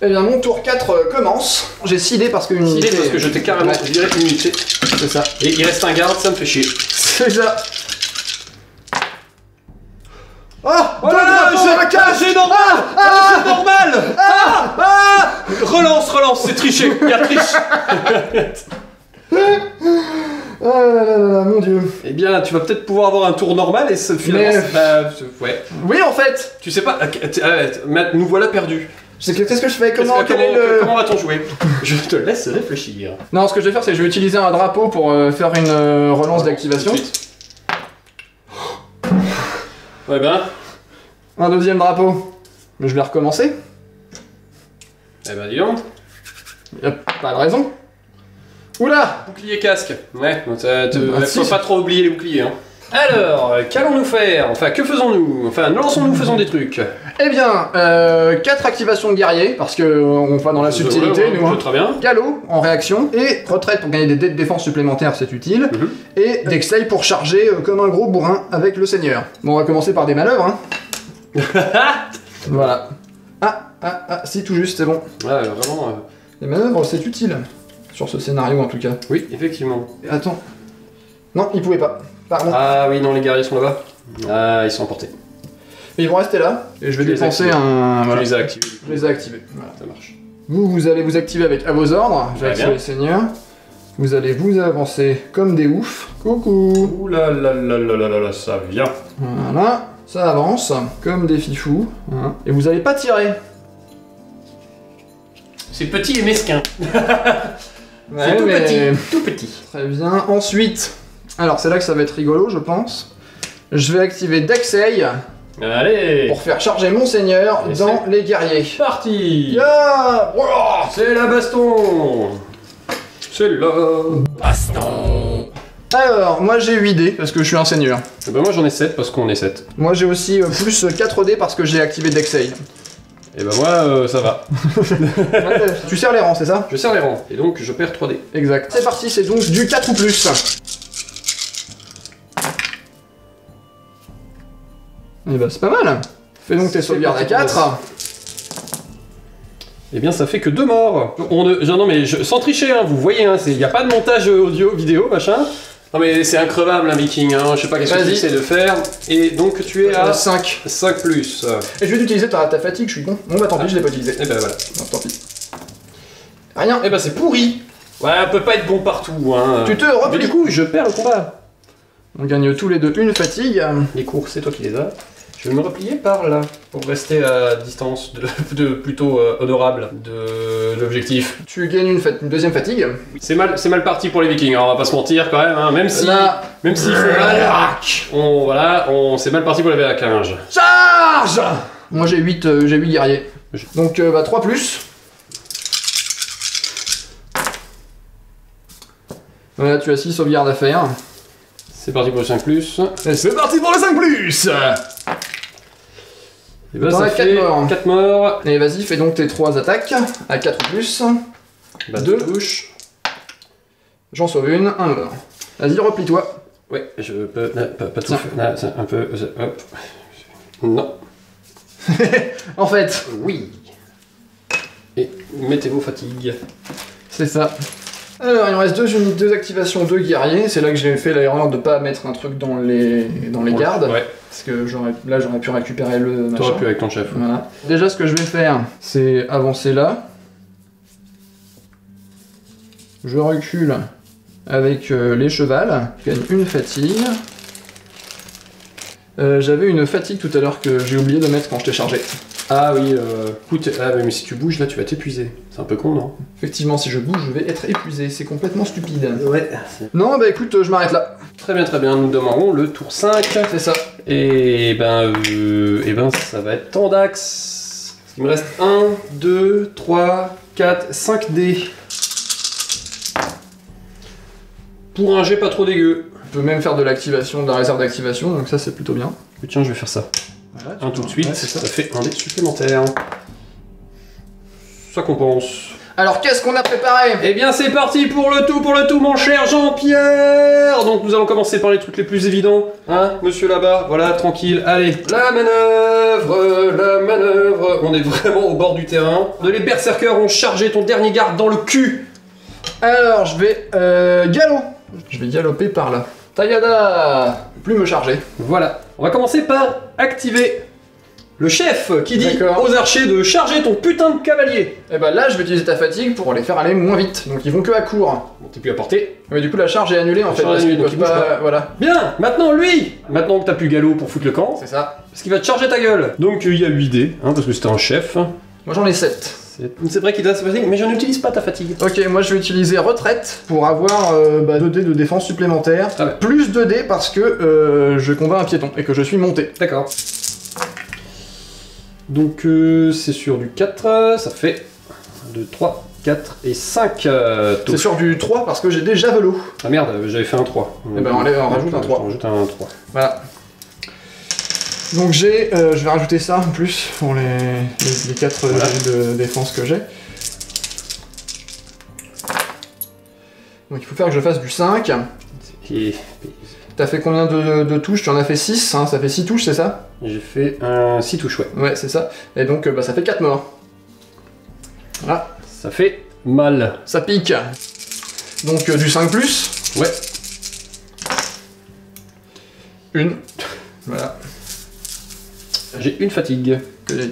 Eh bien, mon tour 4 commence. J'ai 6 dés parce qu'une unité... Parce que je t'ai carrément Ouais, viré une unité. c'est ça. Et il reste un garde, ça me fait chier. C'est ça. Ah, Voilà, j'ai normal. Ah, C'est normal. Relance, c'est triché. Il y a triche. Ah là là là, mon dieu. Eh bien, tu vas peut-être pouvoir avoir un tour normal et ce finalement, Mais- ouais. Oui, en fait. Tu sais pas, Matt, nous voilà perdus. Qu'est-ce que je fais? Comment, quel est le... comment va-on jouer? Je te laisse réfléchir. Non, ce que je vais faire, c'est que je vais utiliser un drapeau pour faire une relance d'activation. Tout de suite. Ouais ben, Un deuxième drapeau. Mais je vais recommencer. eh ben dis donc. Y a pas de raison. Oula. Bouclier casque. Ouais, Bah, faut si. pas trop oublier les boucliers. Hein. Alors, qu'allons-nous faire? Enfin, que faisons-nous? Enfin, lançons-nous, faisons des trucs. Eh bien, 4 activations de guerrier, parce que on va dans la subtilité, Ouais, nous. Hein. très bien. Galop en réaction, et retraite pour gagner des dés de défense supplémentaires, c'est utile. Mhm. Et Dexley pour charger comme un gros bourrin avec le seigneur. Bon, on va commencer par des manœuvres, hein. Voilà. Ah, si, tout juste, c'est bon. Ouais, vraiment. Les manœuvres, c'est utile. Sur ce scénario, en tout cas. Oui, effectivement. Attends. Non, il pouvait pas. Pardon. Ah oui, non, les guerriers sont là-bas. Ah, ils sont emportés. Mais ils vont rester là, et je vais Tu les dépenser actives. un... Tu Voilà. les as activés. Je les ai activés. Voilà. Ça marche. Vous allez vous activer avec à vos ordres. J'ai Très activé bien. les seigneurs. Vous allez vous avancer comme des oufs. Coucou. Ouh là là là là là là là, ça vient. Voilà. Ça avance comme des fifous. Hein. Et vous allez pas tirer. C'est petit et mesquin. Ouais, C'est tout mais- petit. Tout petit. Très bien. Ensuite, alors c'est là que ça va être rigolo, je pense. Je vais activer Dexey Allez. pour faire charger mon seigneur Et dans les guerriers. Parti. Yeah. Wow. C'est la baston. C'est la baston. Alors, moi j'ai 8 dés parce que je suis un seigneur. Eh ben moi j'en ai 7 parce qu'on est 7. Moi j'ai aussi plus 4 dés parce que j'ai activé Dexey. Et ben moi ça va. Ouais, tu serres les rangs, c'est ça? Je serre les rangs. Et donc je perds 3D. Exact. C'est parti, c'est donc du 4 ou plus. Et bah c'est pas mal. Fais donc tes C'est sauvegardes à parti 4. Eh bien ça fait que 2 morts. Non mais sans tricher, hein, vous voyez, il n'y a pas de montage audio, vidéo, machin. Non mais c'est increvable un viking, hein. Je sais pas qu'est-ce que tu Vas-y. essaies de faire. Et donc tu es à 5. 5 plus. Et je vais utiliser ta fatigue, je suis con. Bon bah tant pis, je l'ai pas utilisé. Et ben voilà. Non, tant pis. Rien. Et ben c'est pourri. Ouais, on peut pas être bon partout, hein. Tu te Mais replies. du coup, je perds le combat. On gagne tous les deux une fatigue. Les cours, c'est toi qui les as. Je vais me replier par là, pour rester à distance de plutôt honorable de l'objectif. Tu gagnes une deuxième fatigue. C'est mal parti pour les vikings, hein, on va pas se mentir quand même, hein. Même si, Là. même s'il faut mal, c'est mal parti pour les VA15. Charge. Moi j'ai 8 guerriers. Donc bah 3 plus. Voilà, tu as 6 sauvegardes à faire. C'est parti pour le 5 plus. Et c'est parti pour le 5 plus. Et ben T'en ça as fait 4 morts. 4 morts. Et vas-y, fais donc tes 3 attaques à 4 plus. Bah, 2. touches. J'en sauve une, un mort. Vas-y, replie-toi. Ouais, je peux. Pas tout Tiens. faire. Là, c'est un peu. Hop. Non. En fait, Oui. Et mettez vos fatigues. c'est ça. Alors, il me reste 2 activations de guerriers. C'est là que j'ai fait l'erreur de pas mettre un truc dans les gardes. Ouais, Parce que là, j'aurais pu récupérer le machin. t'aurais pu avec ton chef. Voilà. Déjà, ce que je vais faire, c'est avancer là. Je recule avec les chevals. Je gagne une fatigue. J'avais une fatigue tout à l'heure que j'ai oublié de mettre quand je t'ai chargé. Ah oui, écoute, mais si tu bouges là, tu vas t'épuiser. C'est un peu con, non? Effectivement, si je bouge, je vais être épuisé. C'est complètement stupide. Ouais. Non, bah écoute, je m'arrête là. Très bien, nous demanderons le tour 5. C'est ça. Et ben, ça va être Tandax. Il me reste 1, 2, 3, 4, 5 dés. Pour un jet pas trop dégueu. On peut même faire de l'activation, de la réserve d'activation, donc ça c'est plutôt bien. Tiens, je vais faire ça. Voilà, Un tout de suite, ouais, c'est ça fait un dé supplémentaire. Ça compense. Alors qu'est-ce qu'on a préparé? Eh bien, c'est parti pour le tout, mon cher Jean-Pierre. Donc, nous allons commencer par les trucs les plus évidents. Hein, monsieur là-bas, voilà, tranquille. Allez, la manœuvre. On est vraiment au bord du terrain. Les berserkers ont chargé ton dernier garde dans le cul. Alors je vais galop. Je vais galoper par là. Tagada. Plus me charger. Voilà. On va commencer par activer le chef qui dit D'accord. aux archers de charger ton putain de cavalier. Et bah là je vais utiliser ta fatigue pour les faire aller moins vite. Donc ils vont que à court. Bon, t'es plus à portée. Mais du coup la charge est annulée en fait. charge est Parce qu'ils annulée, donc peuvent ils bougent pas. Voilà. Bien, maintenant lui. Maintenant que t'as plus galop pour foutre le camp, C'est ça. parce qu'il va te charger ta gueule. Donc il y a 8 dés, hein, parce que c'était un chef. Moi j'en ai 7. C'est vrai qu'il a sa fatigue, mais je n'utilise pas ta fatigue. Ok, moi je vais utiliser retraite pour avoir 2 dés de défense supplémentaires. Ah ouais. Plus 2 dés parce que je combats un piéton et que je suis monté. D'accord. Donc c'est sur du 4, ça fait 1, 2, 3, 4 et 5 C'est touches. sur du 3 parce que j'ai des javelots. Ah merde, j'avais fait un 3. Eh ben, on rajoute un 3. On rajoute un 3. Voilà. Donc j'ai, je vais rajouter ça en plus pour les 4 Voilà. de défense que j'ai. Donc il faut faire que je fasse du 5. Et T'as fait combien de touches? Tu en as fait 6, hein, ça fait 6 touches, c'est ça? j'ai fait un 6 touches, ouais. Ouais, c'est ça. Et donc bah, ça fait 4 morts. Voilà, Ça fait mal. ça pique. Donc du 5 plus. Ouais. Une. Voilà. J'ai une fatigue.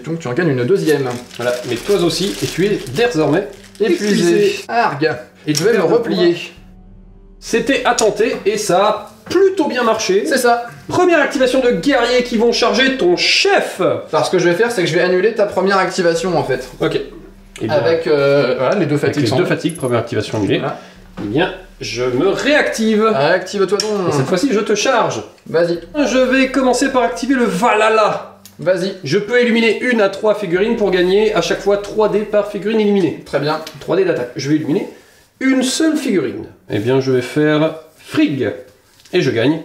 Donc tu en gagnes une deuxième. Voilà, mais toi aussi, et tu es désormais Épuisé. Argue. Et Je vais me replier. C'était à tenter et ça a plutôt bien marché. C'est ça. Première activation de guerriers qui vont charger ton chef. Alors ce que je vais faire, c'est que je vais annuler ta première activation en fait. Ok. Eh bien, Avec voilà, les 2 avec fatigues. les sans 2 doute. fatigues, première activation annulée. Voilà. Eh bien, je me réactive. Active-toi Et cette donc. fois-ci, je te charge. Vas-y, Je vais commencer par activer le Valhalla. vas-y. Je peux éliminer 1 à 3 figurines pour gagner à chaque fois 3 dés par figurine éliminée. Très bien. 3 dés d'attaque. Je vais éliminer une seule figurine. Eh bien, je vais faire Frigg. Et je gagne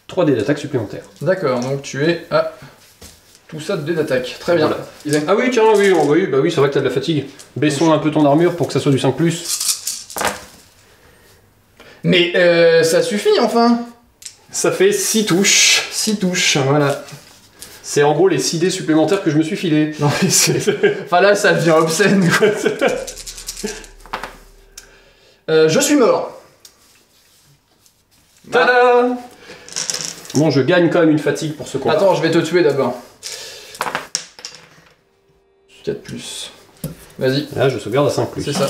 3 dés d'attaque supplémentaires. D'accord, donc tu es à tout ça de dés d'attaque. Très bien. Voilà. Isaac. Ah oui, tiens, oui, bah oui, c'est vrai que t'as de la fatigue. Baissons un peu ton armure pour que ça soit du 5+. Mais ça suffit enfin. Ça fait 6 touches. 6 touches, voilà. C'est en gros les 6 dés supplémentaires que je me suis filé. Non mais c'est... Enfin là, ça devient obscène quoi. Je suis mort. Tada! Bon, je gagne quand même une fatigue pour ce combat. Attends, je vais te tuer d'abord. 4 plus. Vas-y. Là, je sauvegarde à 5 plus. C'est ça.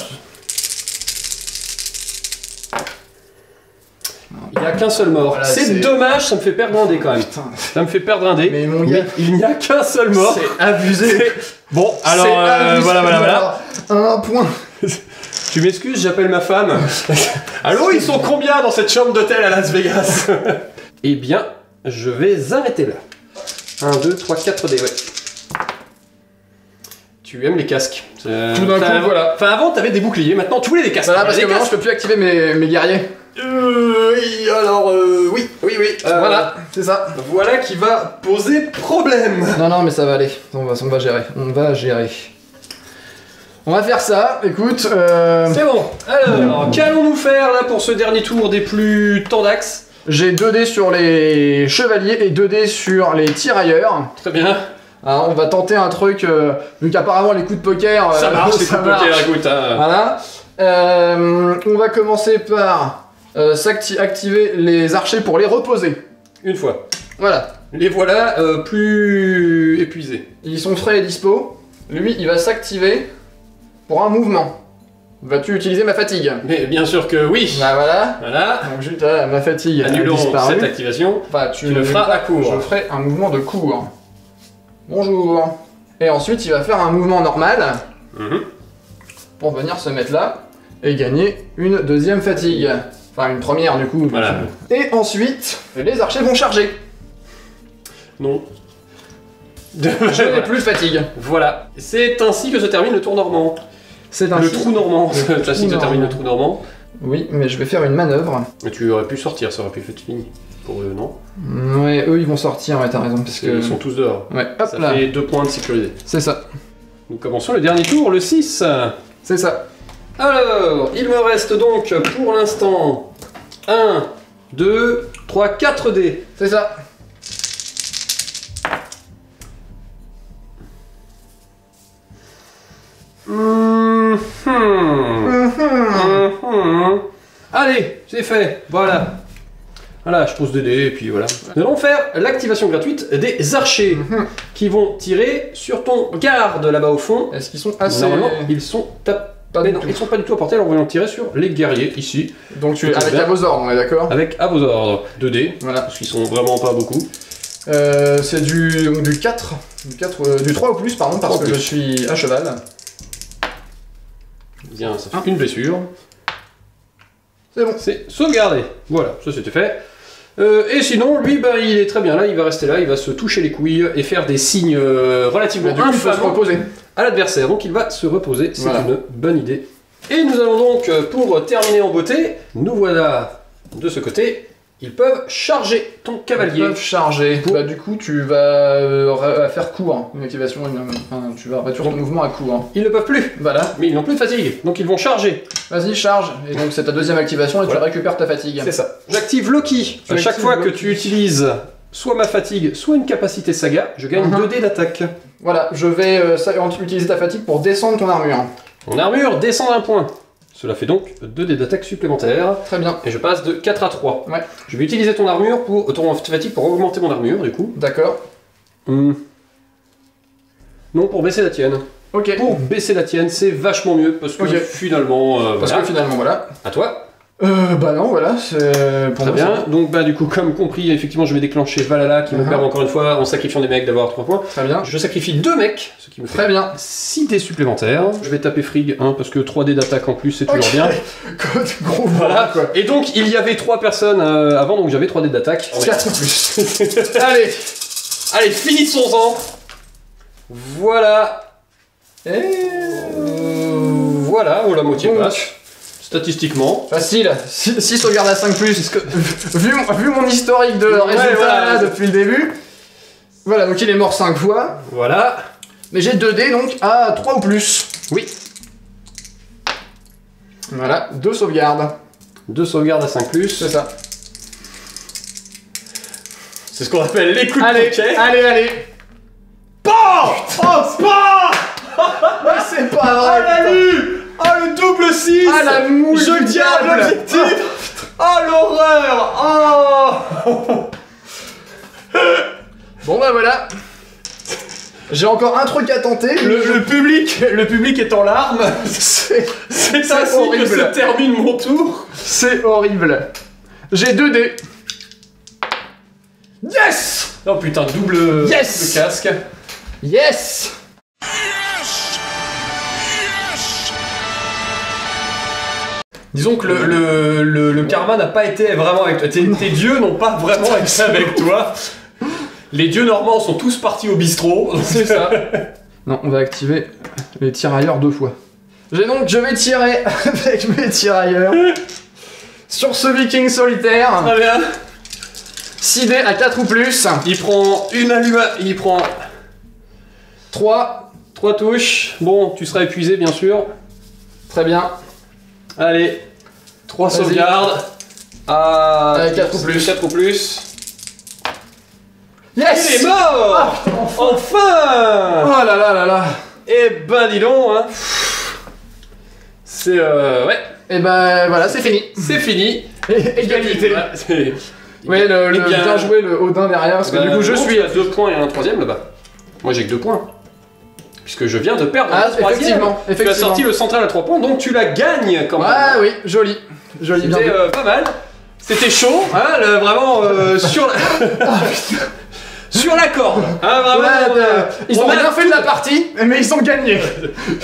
Il n'y a qu'un seul mort. Voilà, c'est dommage, ça me fait perdre un dé quand même. Putain. Ça me fait perdre un dé. Mais mon gars, il n'y a qu'un seul mort. c'est abusé. Bon, alors C'est abusé. voilà. Un point. Tu m'excuses, j'appelle ma femme. Allô, ils sont combien dans cette chambre d'hôtel à Las Vegas? Eh bien, je vais arrêter là. 1, 2, 3, 4 dés, ouais. Tu aimes les casques. Tout d'un coup, voilà. Enfin, avant, t'avais des boucliers, maintenant, tu voulais des casques. Voilà, parce Des que maintenant, casques. je peux plus activer mes guerriers. Oui, alors, oui. Voilà, c'est ça. Voilà qui va poser problème. Non, mais ça va aller. On va gérer. On va faire ça, écoute. C'est bon. Alors, qu'allons-nous faire là pour ce dernier tour des plus tendax? J'ai 2 dés sur les chevaliers et 2 dés sur les tirailleurs. Très bien. Alors, on va tenter un truc, vu qu'apparemment les coups de poker... Ça marche, c'est ça cool, marche. écoute. Voilà. On va commencer par activer les archers pour les reposer. Une fois. Voilà. Les voilà plus épuisés. Ils sont frais et dispo. Lui, il va s'activer pour un mouvement. Vas-tu utiliser ma fatigue? Mais bien sûr que oui. Bah voilà. Voilà. Donc juste là, ma fatigue a Annulons disparu. cette activation. Enfin, Tu le feras à court. Je ferai un mouvement de court. Bonjour. Et ensuite, il va faire un mouvement normal pour venir se mettre là et gagner une deuxième fatigue. Enfin, une première du coup. Voilà. Et ensuite, les archers vont charger. Non. Je n'ai plus de fatigue. Voilà. C'est ainsi que se termine le tour normand. C'est Le trou normand. C'est ainsi que se termine le trou normand. Oui, mais je vais faire une manœuvre. Mais tu aurais pu sortir, ça aurait pu être fini. Pour eux, non? Ouais, eux ils vont sortir, ouais, t'as raison. Parce que... Ils sont tous dehors. Ouais, hop Ça là. fait 2 points de sécurité. C'est ça. Nous commençons le dernier tour, le 6. C'est ça. Alors, il me reste donc pour l'instant 1, 2, 3, 4 dés. C'est ça. Allez, c'est fait, voilà. Voilà, je pose des dés et puis voilà. Nous allons faire l'activation gratuite des archers qui vont tirer sur ton garde là-bas au fond. Est-ce qu'ils sont assez... Normalement, ils sont Pas mais du non, tout. ils sont pas du tout à portée, alors on va en tirer sur les guerriers ici, Donc tu... Tout avec bien. à vos ordres, on est d'accord? avec à vos ordres 2 dés, Voilà. parce qu'ils sont vraiment pas beaucoup. C'est du 4, du 3 ou plus, pardon, parce 3 que plus. je suis à cheval. Bien, ça fait une blessure. C'est bon. C'est sauvegardé. Voilà, ça c'était fait. Et sinon, lui, bah, il est très bien là, il va rester là, il va se toucher les couilles et faire des signes relativement Mais du coup, il faut se infamants reposer. à l'adversaire. Donc il va se reposer, c'est Voilà. une bonne idée. Et nous allons donc, pour terminer en beauté, nous voilà de ce côté. Ils peuvent charger ton Ils cavalier. peuvent charger. Pour- Bah du coup, tu vas faire court. Une activation, enfin, tu vas réduire ton mouvement à court. Ils ne peuvent plus, Voilà. mais ils n'ont plus de fatigue. Donc ils vont charger. Vas-y, charge. Et donc c'est ta deuxième activation et Voilà. tu récupères ta fatigue. C'est ça. J'active Loki. Tu À chaque actives fois que Loki. tu utilises soit ma fatigue, soit une capacité saga, je gagne 2 dés d'attaque. Voilà, je vais utiliser ta fatigue pour descendre ton armure. Mon armure descend d'un point. Cela fait donc 2 dés d'attaque supplémentaires. Très bien. Et je passe de 4 à 3. Ouais. Je vais utiliser ton armure pour ton fatigue pour augmenter mon armure du coup. D'accord. Non, pour baisser la tienne. Ok. Pour baisser la tienne, c'est vachement mieux parce que Ok. finalement, Parce voilà. que finalement, voilà. À toi. Bah non, voilà, c'est pour Très moi, bien. Donc bah du coup, comme compris, effectivement, je vais déclencher Valhalla qui me permet encore une fois, en sacrifiant des mecs, d'avoir 3 points. c'est très bien. Je sacrifie 2 mecs, ce qui me fait Très bien. 6 dés supplémentaires. Je vais taper Frigg, parce que 3 dés d'attaque en plus, c'est toujours Ok. bien. Gros Voilà. quoi. Et donc, il y avait 3 personnes avant, donc j'avais 3 dés d'attaque. 4 plus. Allez. Allez, finissons-en. Voilà. Voilà, oh la moitié Donc, passe. Statistiquement. Facile. 6 sauvegardes à 5 plus. Vu mon historique de résultats voilà. là, depuis le début. Voilà, donc il est mort 5 fois. Voilà. Mais j'ai 2 dés donc à 3 ou plus. Oui. Voilà, 2 sauvegardes. 2 sauvegardes à 5+. C'est ça. C'est ce qu'on appelle les coups Allez, de poker. allez. Oh, c'est pas. Mais c'est pas Oh vrai. la putain. nu. Oh le double 6. Ah la moule Je du tiens diable. l'objectif. Oh l'horreur. Oh. Bon bah voilà. J'ai encore un truc à tenter. Le public est en larmes. C'est ainsi horrible. que se termine mon tour. C'est horrible. J'ai 2 dés. Yes. Oh putain, double Yes. casque. Yes. Disons que le karma n'a pas été vraiment avec toi. Tes dieux n'ont pas vraiment été avec toi. Les dieux normands sont tous partis au bistrot. C'est ça. Non, on va activer les tirailleurs 2 fois. Je vais tirer avec mes tirailleurs sur ce viking solitaire. Très bien. 6 dés à 4 ou plus. Il prend une allumette. Il prend 3. 3 touches. Bon, tu seras épuisé bien sûr. Très bien. Allez. 3 Vas-y. sauvegardes. À 4 ou plus. 4 ou plus. Yes. Il est mort. Enfin. Oh là là là là. Eh ben dis donc, hein. C'est ouais. Et ben voilà, c'est fini. C'est fini. Égalité. Voilà, c'est- Ouais, Eh bien, bien joué le Odin derrière, parce que du coup je non, suis... tu as 2 points et un troisième là-bas. Moi j'ai que 2 points. Puisque je viens de perdre Ah, mon troisième. effectivement, Tu as sorti le central à 3 points, donc tu la gagnes quand même. Ouais, oui, joli. Joli, bien C'était vu. pas mal. C'était chaud, hein, vraiment sur la... sur la corde. Hein, vraiment, Ouais, ils ont on a rien fait de la partie, mais ils ont gagné.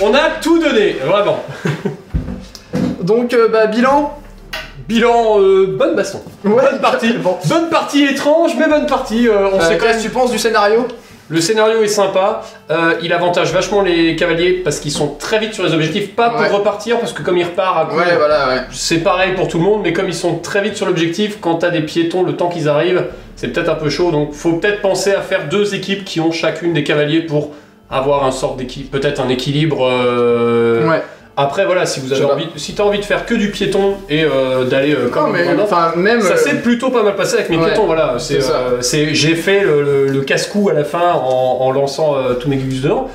On a tout donné, vraiment. Donc, bah, bilan. Bilan, bonne baston. Ouais, Bonne partie. bon. Bonne partie étrange, mais bonne partie. On sait quand Qu'est-ce même. que tu penses du scénario? Le scénario est sympa. Il avantage vachement les cavaliers parce qu'ils sont très vite sur les objectifs. Pas pour Ouais. repartir parce que comme il repart à coup, Ouais, voilà, ouais. c'est pareil pour tout le monde. Mais comme ils sont très vite sur l'objectif, quand t'as des piétons, le temps qu'ils arrivent, c'est peut-être un peu chaud. Donc faut peut-être penser à faire 2 équipes qui ont chacune des cavaliers pour avoir un sorte d'équipe, peut-être un équilibre. Ouais. Après voilà, si vous avez Je sais envie, si t'as envie de faire que du piéton et d'aller Non, comme mais maintenant, enfin, même. ça s'est plutôt pas mal passé avec mes ouais, piétons, voilà. c'est ça. J'ai fait le casse-cou à la fin en lançant tous mes gus dedans.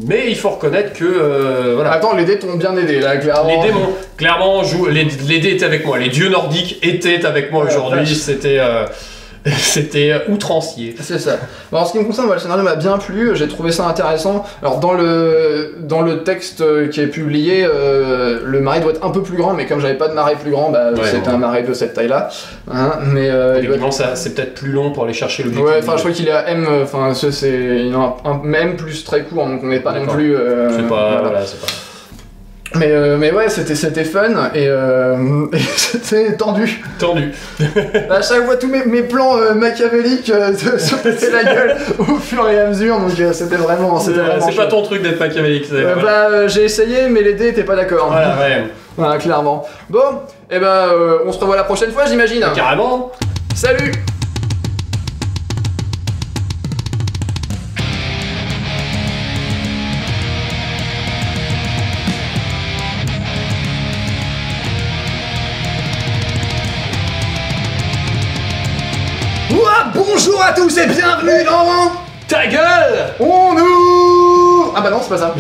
Mais il faut reconnaître que voilà. Attends, les dés t'ont bien aidé là, clairement. Les démons, clairement, les dés étaient avec moi. Les dieux nordiques étaient avec moi Ouais, aujourd'hui. vache. C'était outrancier. C'est ça. Bon, en ce qui me concerne, moi, le scénario m'a bien plu, j'ai trouvé ça intéressant. Alors dans le texte qui est publié, le marais doit être un peu plus grand, mais comme j'avais pas de marais plus grand, bah, Ouais, c'était non. un marais de cette taille-là. Hein, mais il doit être... Évidemment, c'est peut-être plus long pour aller chercher l'objectif. Ouais, enfin je crois qu'il est à M, enfin il en a un M plus très court, donc on n'est pas non D'accord. plus... C'est pas. voilà. Voilà, c'est pas. Mais ouais, c'était fun et c'était tendu. Tendu. À chaque fois, tous mes plans machiavéliques se pétaient la gueule au fur et à mesure, donc c'était vraiment C'est pas chouette. ton truc d'être machiavélique. Voilà. Bah, j'ai essayé, mais les dés étaient pas d'accord. Voilà, ouais. Voilà, clairement. Bon, et ben, on se revoit la prochaine fois, j'imagine. Carrément. Salut! Ouah, bonjour à tous et bienvenue dans... Ta gueule! On nous... Ah bah non, c'est pas ça.